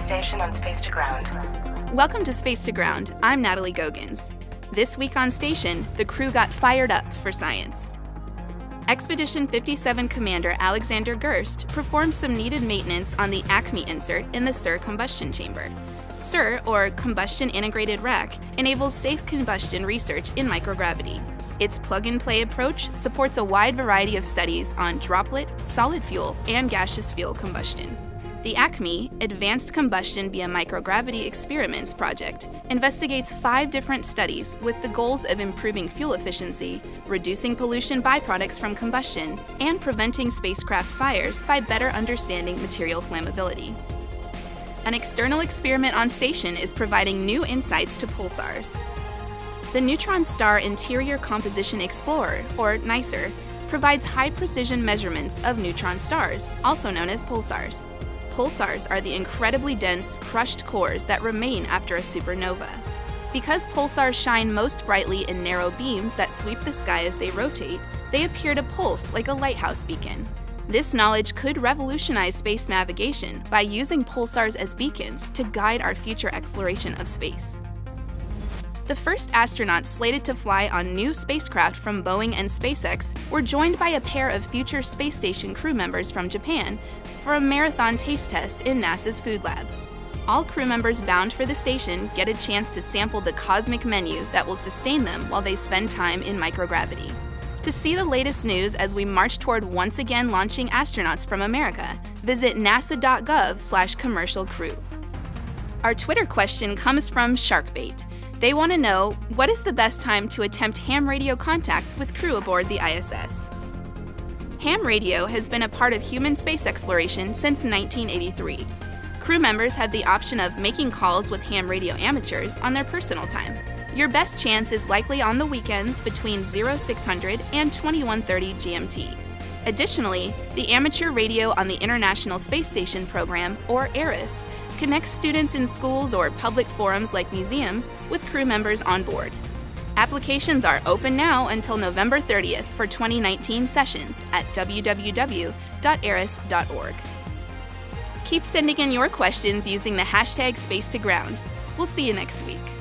station on Space to Ground. Welcome to Space to Ground. I'm Natalie Gogans. This week on station, the crew got fired up for science. Expedition 57 Commander Alexander Gerst performed some needed maintenance on the ACME insert in the SIR combustion chamber. SIR, or Combustion Integrated Rack, enables safe combustion research in microgravity. Its plug-and-play approach supports a wide variety of studies on droplet, solid fuel, and gaseous fuel combustion. The ACME, Advanced Combustion via Microgravity Experiments project, investigates 5 different studies with the goals of improving fuel efficiency, reducing pollution byproducts from combustion, and preventing spacecraft fires by better understanding material flammability. An external experiment on station is providing new insights to Pulsars. The Neutron Star Interior Composition Explorer, or NICER, provides high-precision measurements of neutron stars, also known as pulsars. Pulsars are the incredibly dense, crushed cores that remain after a supernova. Because pulsars shine most brightly in narrow beams that sweep the sky as they rotate, they appear to pulse like a lighthouse beacon. This knowledge could revolutionize space navigation by using pulsars as beacons to guide our future exploration of space. The first astronauts slated to fly on new spacecraft from Boeing and SpaceX were joined by a pair of future space station crew members from Japan for a marathon taste test in NASA's food lab. All crew members bound for the station get a chance to sample the cosmic menu that will sustain them while they spend time in microgravity. To see the latest news as we march toward once again launching astronauts from America, visit nasa.gov/commercial-crew. Our Twitter question comes from Sharkbait. They want to know, what is the best time to attempt ham radio contact with crew aboard the ISS? Ham radio has been a part of human space exploration since 1983. Crew members have the option of making calls with ham radio amateurs on their personal time. Your best chance is likely on the weekends between 0600 and 2130 GMT. Additionally, the Amateur Radio on the International Space Station program, or ARISS, connects students in schools or public forums like museums with crew members on board. Applications are open now until November 30th for 2019 sessions at www.aris.org. Keep sending in your questions using the hashtag #SpaceToGround. We'll see you next week.